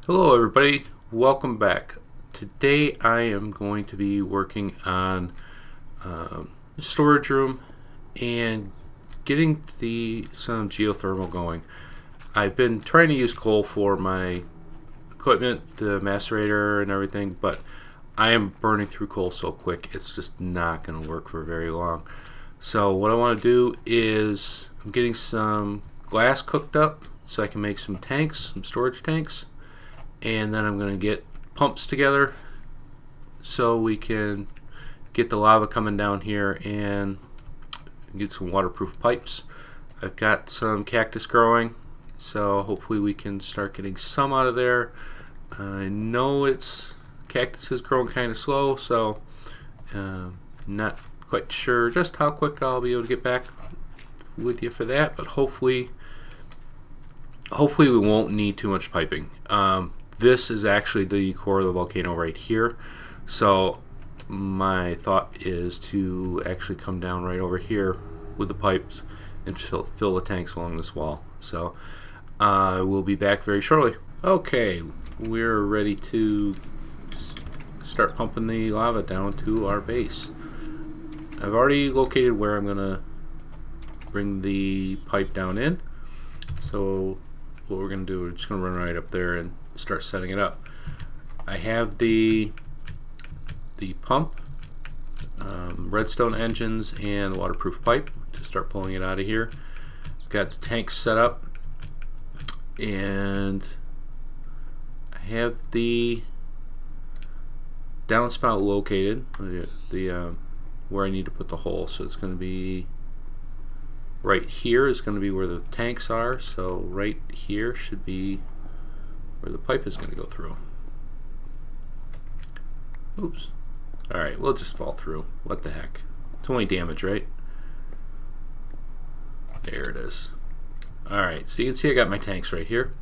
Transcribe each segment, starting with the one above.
Hello everybody, welcome back. Today I am going to be working on the storage room and getting some geothermal going. I've been trying to use coal for my equipment, the macerator and everything, but I am burning through coal so quick it's just not going to work for very long. So what I want to do is I'm getting some glass cooked up so I can make some tanks, some storage tanks. And then I'm going to get pumps together so we can get the lava coming down here and get some waterproof pipes. I've got some cactus growing, so hopefully we can start getting some out of there. I know cactus is growing kind of slow, so not quite sure just how quick I'll be able to get back with you for that, but hopefully we won't need too much piping. This is actually the core of the volcano right here, so my thought is to actually come down right over here with the pipes and fill the tanks along this wall. So I will be back very shortly. Okay, we're ready to start pumping the lava down to our base. I've already located where I'm gonna bring the pipe down in, so what we're going to do, we're just going to run right up there and start setting it up. I have the pump, redstone engines, and the waterproof pipe to start pulling it out of here. I've got the tank set up, and I have the downspout located, where I need to put the hole. So it's going to be right here is going to be where the tanks are, so right here should be where the pipe is going to go through. Oops. Alright, we'll just fall through. What the heck? It's only damage, right? There it is. Alright, so you can see I got my tanks right here.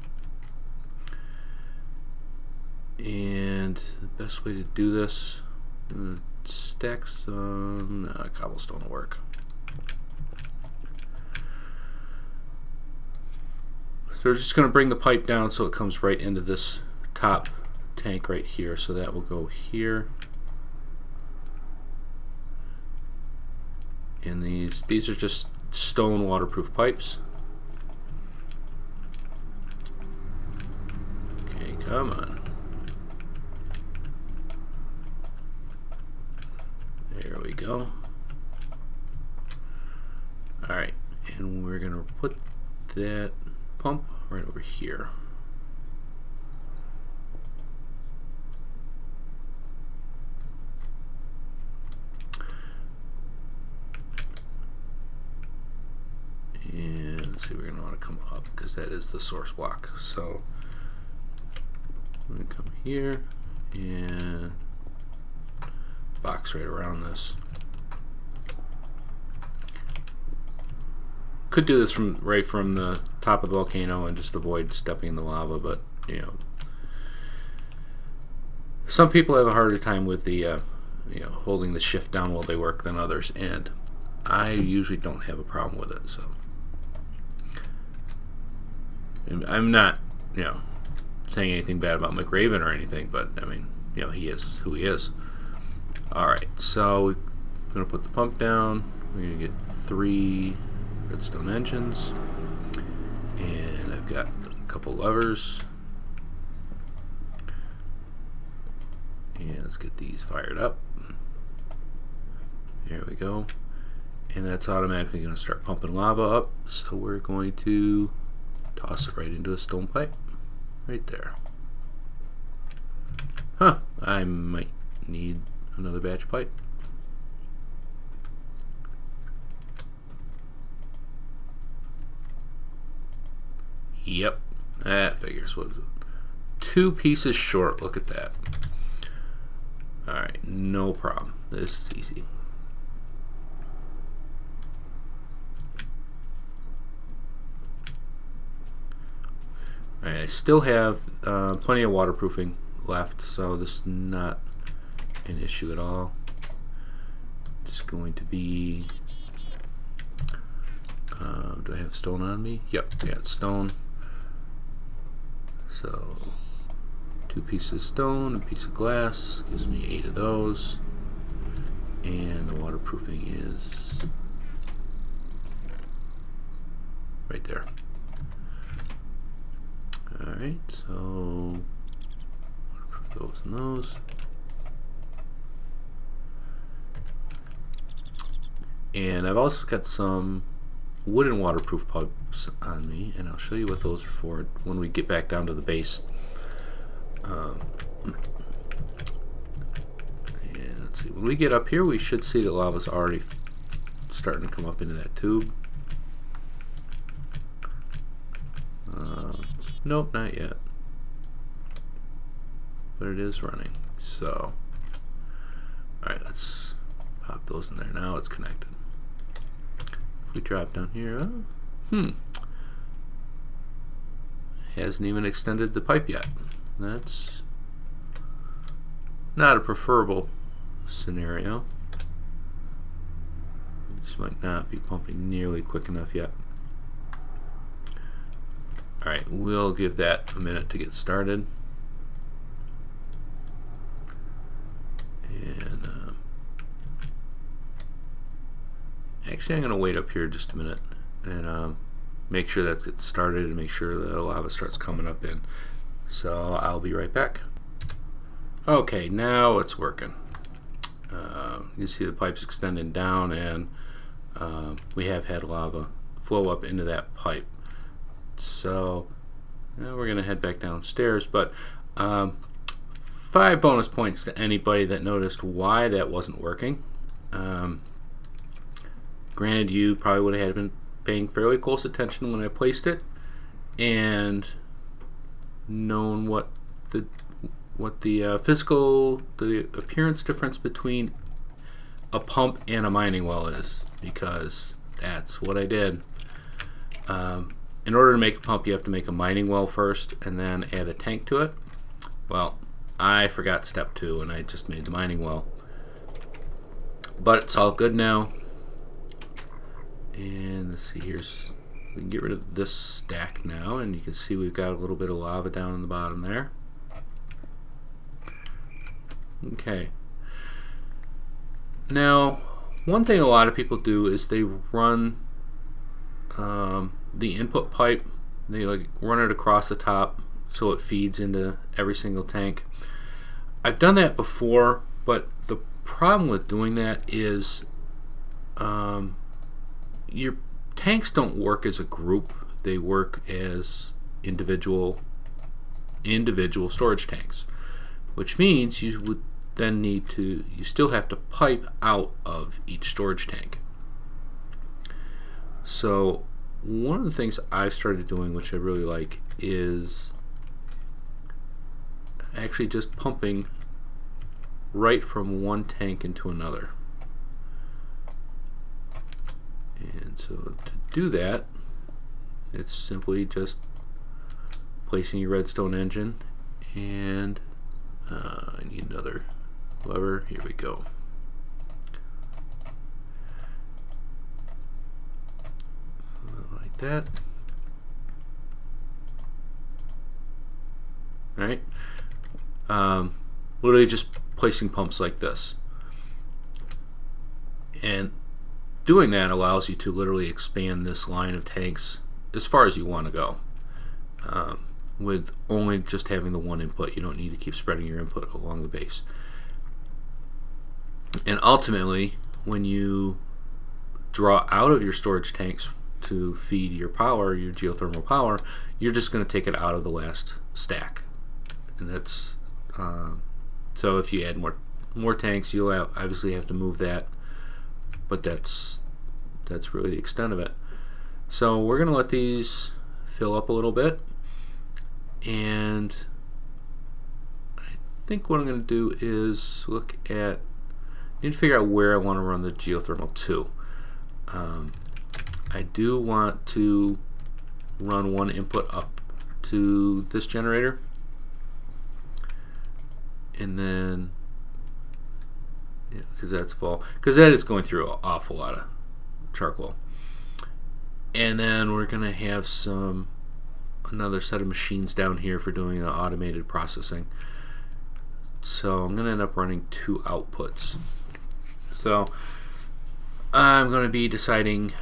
And the best way to do this, stack some cobblestone will work. So we're just going to bring the pipe down so it comes right into this top tank right here. So that will go here. And these are just stone waterproof pipes. Okay, come on. There we go. Alright, and we're going to put that pump right over here. And let's see, we're going to want to come up because that is the source block. So I'm going to come here and box right around this. Could do this right from the top of the volcano and just avoid stepping in the lava, but you know, some people have a harder time with the holding the shift down while they work than others, and I usually don't have a problem with it. So and I'm not saying anything bad about McRaven or anything, but I mean, he is who he is. Alright, so we're gonna put the pump down. We're gonna get 3 redstone engines, and I've got a couple levers, and let's get these fired up. There we go, and that's automatically going to start pumping lava up, so we're going to toss it right into a stone pipe right there. I might need another batch of pipe. Yep, that figures. What is it? 2 pieces short. Look at that. Alright, no problem. This is easy. Alright, I still have plenty of waterproofing left, so this is not an issue at all. Just going to be... do I have stone on me? Yep, I got stone. So 2 pieces of stone, a piece of glass, gives me 8 of those. And the waterproofing is right there. Alright, so waterproof those and those. And I've also got some wooden waterproof pipes on me, and I'll show you what those are for when we get back down to the base. And let's see, when we get up here, we should see the lava's already starting to come up into that tube. Nope, not yet. But it is running. So, alright, let's pop those in there. Now it's connected. If we drop down here, hasn't even extended the pipe yet. That's not a preferable scenario. This might not be pumping nearly quick enough yet. Alright, we'll give that a minute to get started. And actually I'm going to wait up here just a minute and make sure that gets started and make sure the lava starts coming up in. So I'll be right back. Okay, now it's working. You see the pipes extending down, and we have had lava flow up into that pipe. So now we're going to head back downstairs, but 5 bonus points to anybody that noticed why that wasn't working. Granted, you probably would have been paying fairly close attention when I placed it and known what the appearance difference between a pump and a mining well is, because that's what I did. In order to make a pump, you have to make a mining well first and then add a tank to it. Well, I forgot step 2 and I just made the mining well. But it's all good now. And let's see, we can get rid of this stack now, and you can see we've got a little bit of lava down in the bottom there. Okay. Now, one thing a lot of people do is they run the input pipe, they like run it across the top so it feeds into every single tank. I've done that before, but the problem with doing that is your tanks don't work as a group, they work as individual storage tanks, which means you would then you still have to pipe out of each storage tank. So one of the things I've started doing, which I really like, is actually just pumping right from one tank into another. And so to do that, it's simply just placing your redstone engine, and I need another lever. Here we go. Like that. Alright. Literally just placing pumps like this. And doing that allows you to literally expand this line of tanks as far as you want to go. With only just having the one input, you don't need to keep spreading your input along the base. And ultimately, when you draw out of your storage tanks to feed your power, your geothermal power, you're just going to take it out of the last stack. And that's so if you add more tanks, you'll obviously have to move that, but that's really the extent of it. So we're going to let these fill up a little bit, and I think what I'm going to do is I need to figure out where I want to run the geothermal to. I do want to run one input up to this generator, and then because that's full, because that is going through an awful lot of charcoal. And then we're going to have some another set of machines down here for doing the automated processing. So I'm going to end up running 2 outputs. So I'm going to be deciding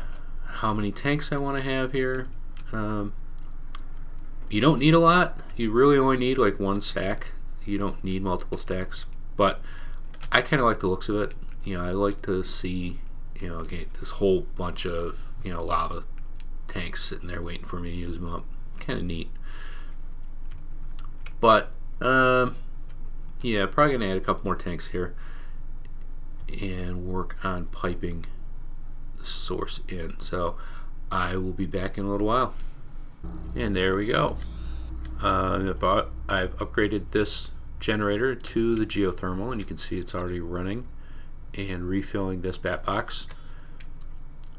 how many tanks I want to have here. You don't need a lot. You really only need like 1 stack. You don't need multiple stacks. But I kind of like the looks of it. I like to see, okay, this whole bunch of, lava tanks sitting there waiting for me to use them up. Kind of neat. But yeah, probably gonna add a couple more tanks here and work on piping the source in. So I will be back in a little while. And there we go. I've upgraded this generator to the geothermal, and you can see it's already running and refilling this bat box.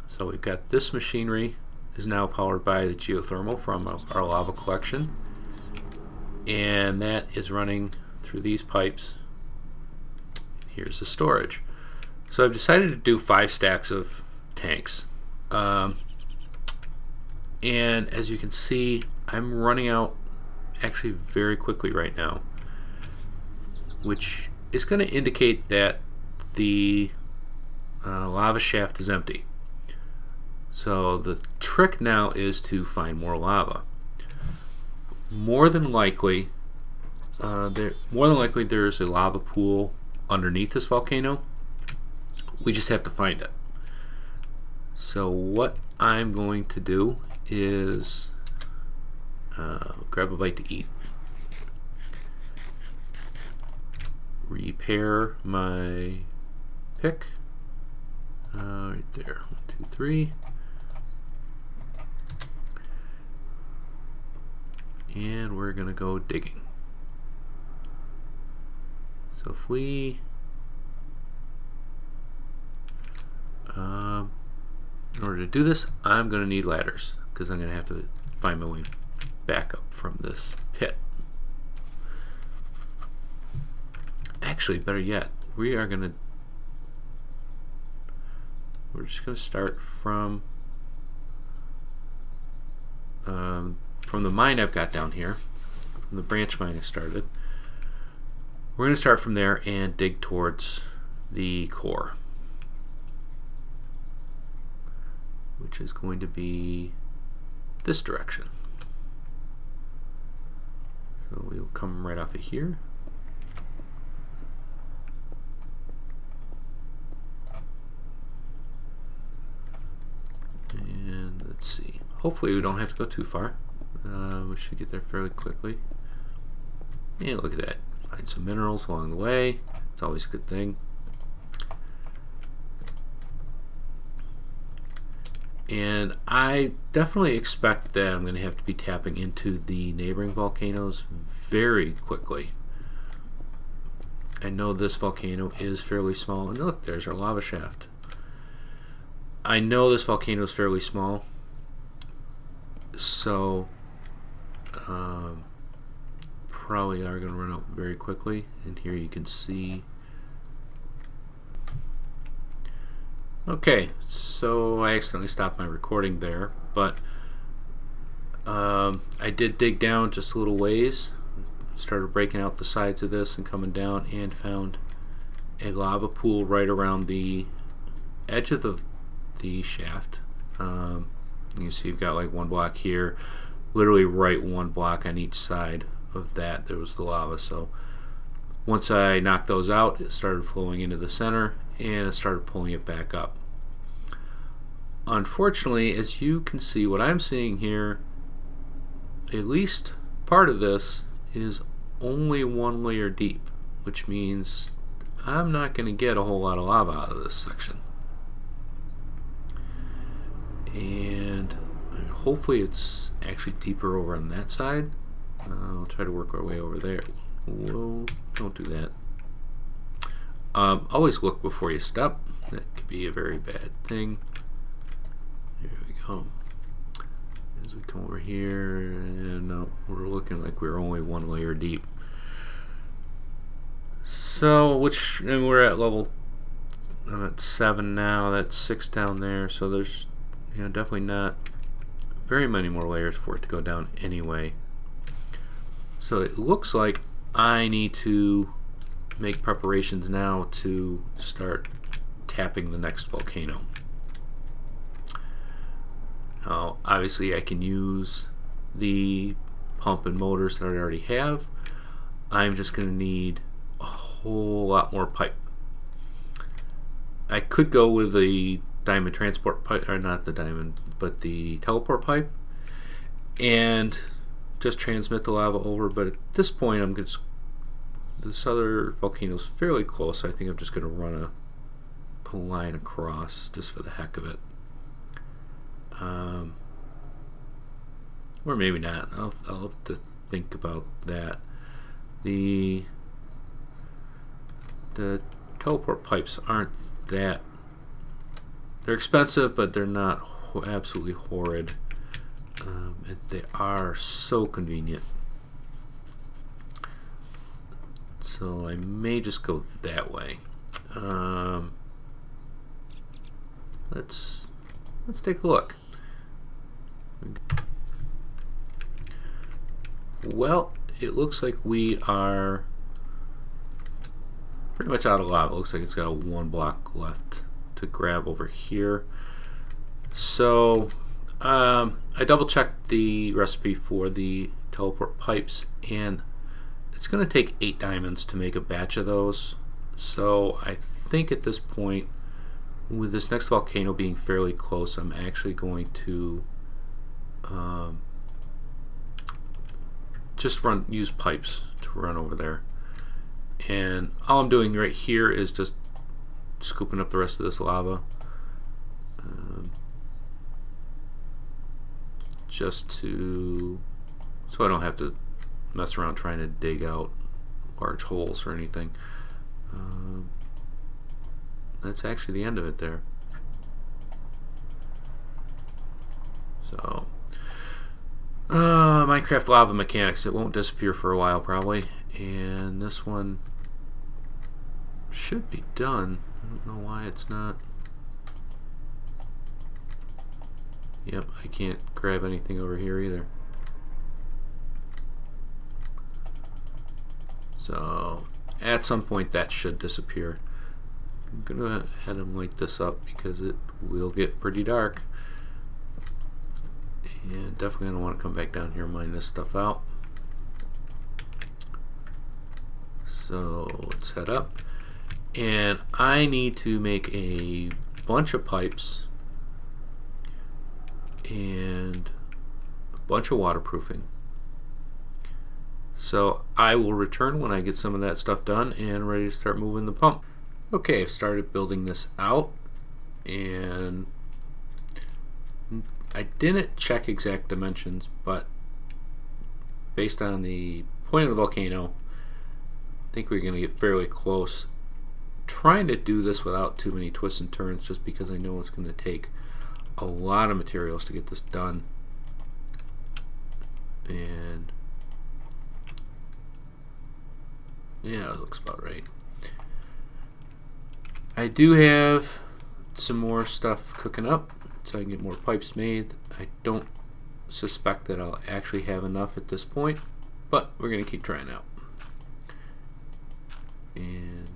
So we've got this machinery is now powered by the geothermal from our lava collection, and that is running through these pipes. Here's the storage. So I've decided to do 5 stacks of tanks, and as you can see, I'm running out actually very quickly right now, which is going to indicate that the lava shaft is empty. So the trick now is to find more lava. More than likely there's a lava pool underneath this volcano. We just have to find it. So what I'm going to do is grab a bite to eat, repair my pick right there, 1, 2, 3, and we're gonna go digging. So if we in order to do this, I'm gonna need ladders because I'm gonna have to find my way back up from this pit. Actually, better yet, we're just gonna start from the mine I've got down here, from the branch mine I started. We're gonna start from there and dig towards the core, which is going to be this direction. So we'll come right off of here. And let's see. Hopefully we don't have to go too far. We should get there fairly quickly. And look at that. Find some minerals along the way. It's always a good thing. And I definitely expect that I'm going to have to be tapping into the neighboring volcanoes very quickly. I know this volcano is fairly small. And look, there's our lava shaft. I know this volcano is fairly small, so probably are going to run out very quickly. And here you can see. Okay, so I accidentally stopped my recording there, but I did dig down just a little ways, started breaking out the sides of this and coming down, and found a lava pool right around the edge of the shaft. You can see you've got like 1 block here, literally right 1 block on each side of that there was the lava. So once I knocked those out, it started flowing into the center and it started pulling it back up. Unfortunately, as you can see, what I'm seeing here, at least part of this is only 1 layer deep, which means I'm not going to get a whole lot of lava out of this section. And hopefully it's actually deeper over on that side. I'll try to work our way over there. Whoa, don't do that. Always look before you step. That could be a very bad thing. There we go. As we come over here, and we're looking like we're only 1 layer deep. So, and we're at level, I'm at 7 now. That's 6 down there. So there's, definitely not very many more layers for it to go down anyway. So it looks like I need to make preparations now to start tapping the next volcano. Now, obviously I can use the pump and motors that I already have. I'm just going to need a whole lot more pipe. I could go with the diamond transport pipe, or not the diamond, but the teleport pipe, and just transmit the lava over. But at this point, I'm just, this other volcano is fairly close, so I think I'm just going to run a line across just for the heck of it. Or maybe not. I'll have to think about that. The teleport pipes aren't that, they're expensive, but they're not absolutely horrid. And they are so convenient. So I may just go that way. Let's take a look. Well, it looks like we are pretty much out of lava. It looks like it's got one block left to grab over here. So I double checked the recipe for the teleport pipes, and it's going to take 8 diamonds to make a batch of those. So I think at this point, with this next volcano being fairly close, I'm actually going to just use pipes to run over there. And all I'm doing right here is just scooping up the rest of this lava, just so I don't have to mess around trying to dig out large holes or anything. That's actually the end of it there. So Minecraft lava mechanics, it won't disappear for a while probably, and this one should be done. I don't know why it's not. Yep, I can't grab anything over here either. So at some point that should disappear. I'm gonna go ahead and light this up because it will get pretty dark. And definitely gonna want to come back down here and mine this stuff out. So let's head up. And I need to make a bunch of pipes and a bunch of waterproofing. So I will return when I get some of that stuff done and ready to start moving the pump. Okay, I've started building this out, and I didn't check exact dimensions, but based on the point of the volcano, I think we're going to get fairly close. Trying to do this without too many twists and turns, just because I know it's going to take a lot of materials to get this done. And yeah, it looks about right. I do have some more stuff cooking up so I can get more pipes made. I don't suspect that I'll actually have enough at this point, but we're going to keep trying out. And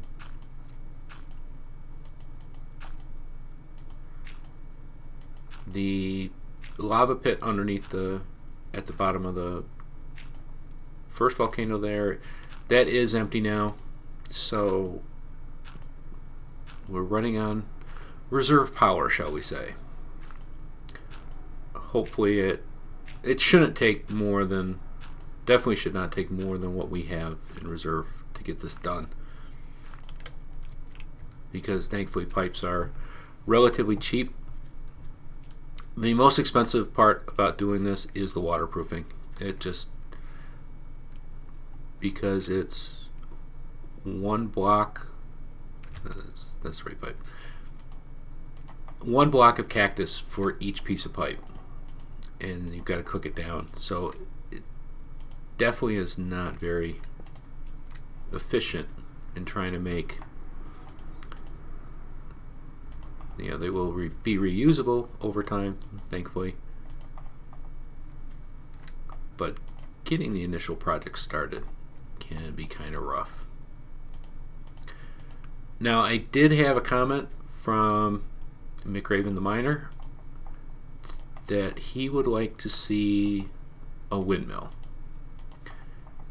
the lava pit underneath at the bottom of the first volcano there, that is empty now, so we're running on reserve power, shall we say. Hopefully it shouldn't take more than, definitely should not take more than what we have in reserve to get this done, because thankfully pipes are relatively cheap. The most expensive part about doing this is the waterproofing. It just, because it's one block, that's the right pipe, one block of cactus for each piece of pipe, and you've got to cook it down. So it definitely is not very efficient in trying to make, you know, they will be reusable over time, thankfully, but getting the initial project started can be kind of rough. Now, I did have a comment from McRaven the Miner that he would like to see a windmill,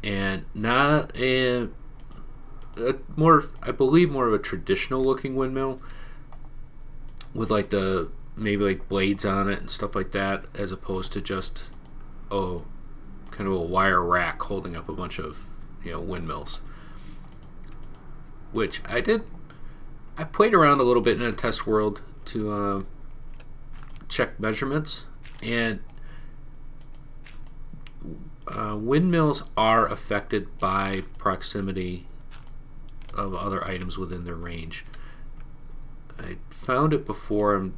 and not a more, I believe, more of a traditional looking windmill with like the maybe like blades on it and stuff like that, as opposed to just kind of a wire rack holding up a bunch of windmills. Which I did. I played around a little bit in a test world to check measurements, and windmills are affected by proximity of other items within their range. I found it before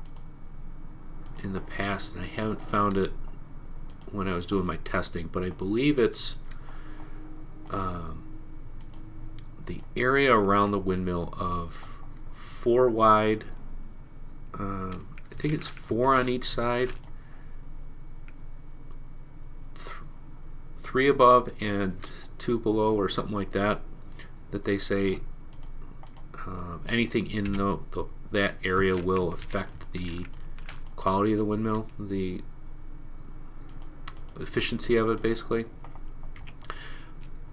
in the past, and I haven't found it when I was doing my testing, but I believe it's the area around the windmill of 4 wide, I think it's 4 on each side, 3 above and 2 below, or something like that, that they say anything in that area will affect the quality of the windmill, the efficiency of it, basically.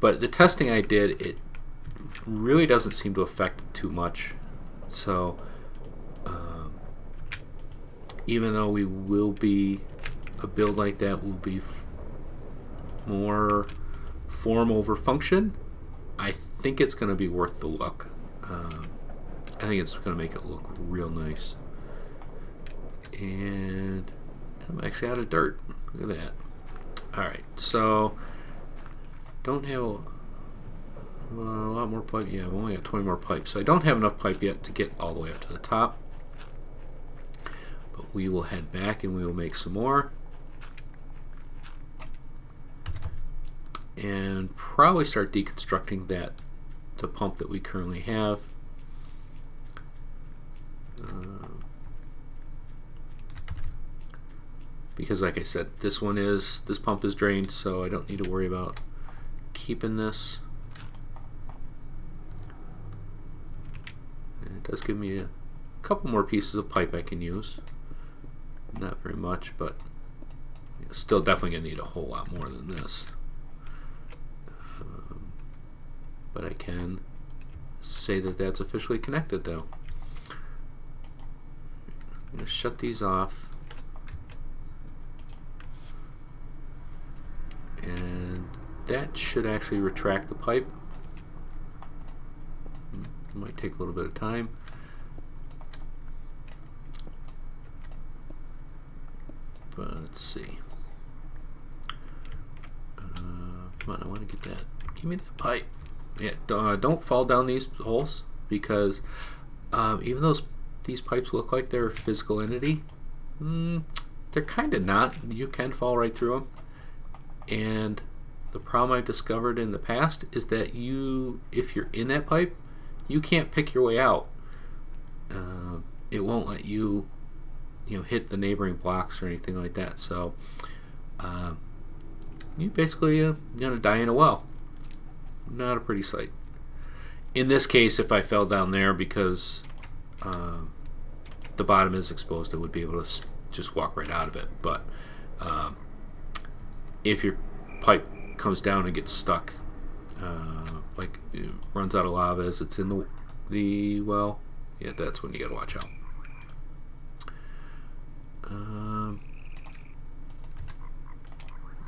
But the testing I did, it really doesn't seem to affect it too much. So even though we will be, a build like that will be more form over function, I think it's going to be worth the look. I think it's going to make it look real nice. And I'm actually out of dirt. Look at that. Alright, so don't have a lot more pipe. Yeah, I've only got 20 more pipes. So I don't have enough pipe yet to get all the way up to the top. But we will head back and we will make some more. And probably start deconstructing the pump that we currently have. Because like I said, this pump is drained, so I don't need to worry about keeping this. And it does give me a couple more pieces of pipe I can use. Not very much, but still definitely going to need a whole lot more than this. But I can say that that's officially connected though. I'm going to shut these off. And that should actually retract the pipe. It might take a little bit of time. But let's see. Come on, I want to get that. Give me that pipe. Yeah, don't fall down these holes, because even though these pipes look like they're a physical entity, they're kind of not. You can fall right through them. And the problem I've discovered in the past is that if you're in that pipe, you can't pick your way out. It won't let you, hit the neighboring blocks or anything like that. So you basically gonna die in a well. Not a pretty sight. In this case, if I fell down there because the bottom is exposed, I would be able to just walk right out of it. But if your pipe comes down and gets stuck, like it runs out of lava as it's in the well, yeah, that's when you gotta watch out.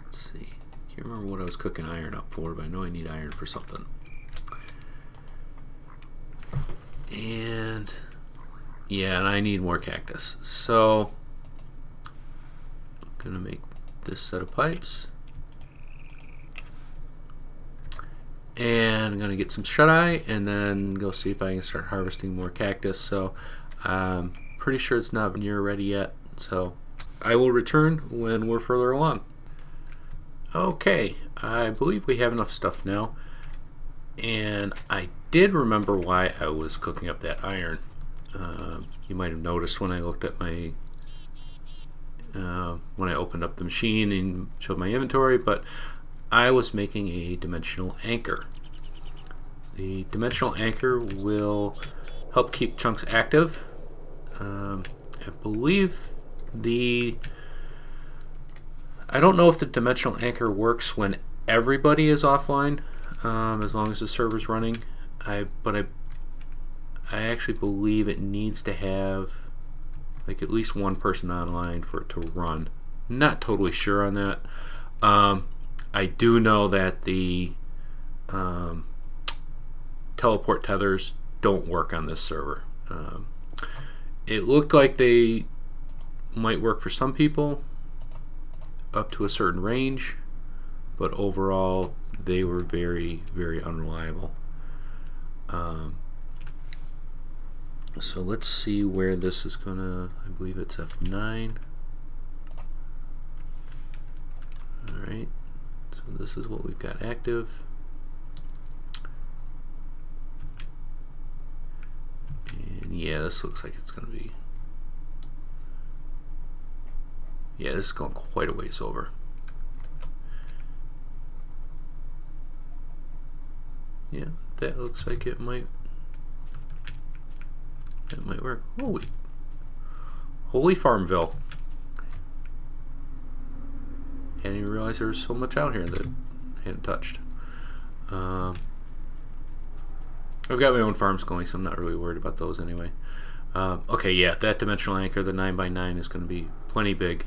Let's see. Can't remember what I was cooking iron up for, but I know I need iron for something. And yeah, and I need more cactus. So I'm gonna make this set of pipes. And I'm gonna get some shut-eye and then go see if I can start harvesting more cactus. So I'm pretty sure it's not veneer ready yet. So I will return when we're further along. Okay, I believe we have enough stuff now, and I did remember why I was cooking up that iron. You might have noticed when I looked at my when I opened up the machine and showed my inventory, but I was making a dimensional anchor. The dimensional anchor will help keep chunks active. I believe I don't know if the dimensional anchor works when everybody is offline, as long as the server's running. But I actually believe it needs to have like at least one person online for it to run. Not totally sure on that. I do know that the teleport tethers don't work on this server. It looked like they might work for some people up to a certain range, but overall they were very, very unreliable. So let's see where this is gonna, I believe it's F9. Alright, so this is what we've got active. And yeah, this looks like it's gonna be, yeah, this is going quite a ways over. Yeah, that looks like it might, that might work. Holy Farmville. Hadn't even realized there was so much out here that I hadn't touched. I've got my own farms going, so I'm not really worried about those anyway. Okay, yeah, that dimensional anchor, the 9x9, is going to be plenty big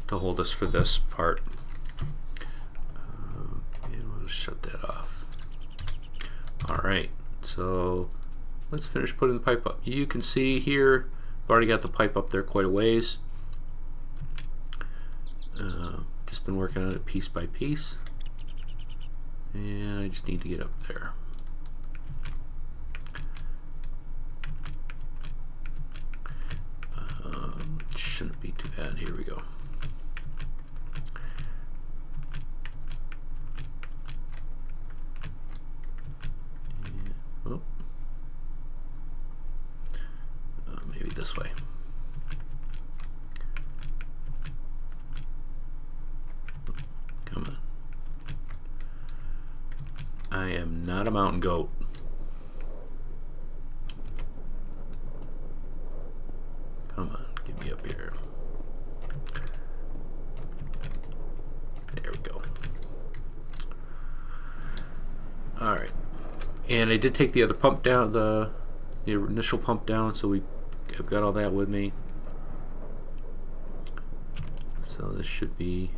to hold us for this part. And we'll shut that off. Alright, so let's finish putting the pipe up. You can see here, I've already got the pipe up there quite a ways. Just been working on it piece by piece, and I just need to get up there. Shouldn't be too bad. Here we go. And, maybe this way. Come on. I am not a mountain goat. Come on, get me up here. There we go. Alright. And I did take the other pump down, the initial pump down, so I've got all that with me. So this should be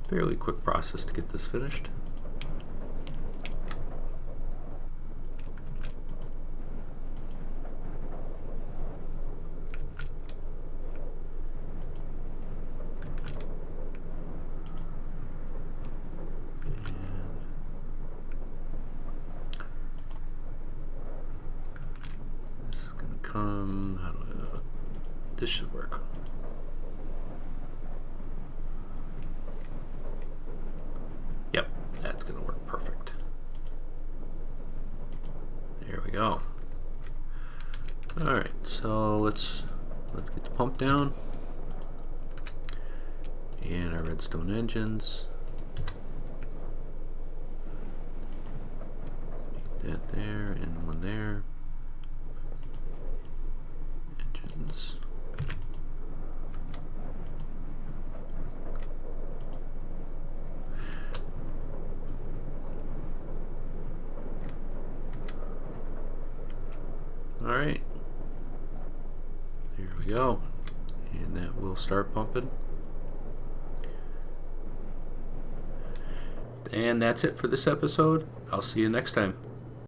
a fairly quick process to get this finished. How do I, this should work. Yep, that's gonna work perfect. There we go. Alright, so let's get the pump down and our redstone engines. Make that there and one there. Engines. Alright, there we go, and that will start pumping. And that's it for this episode. I'll see you next time.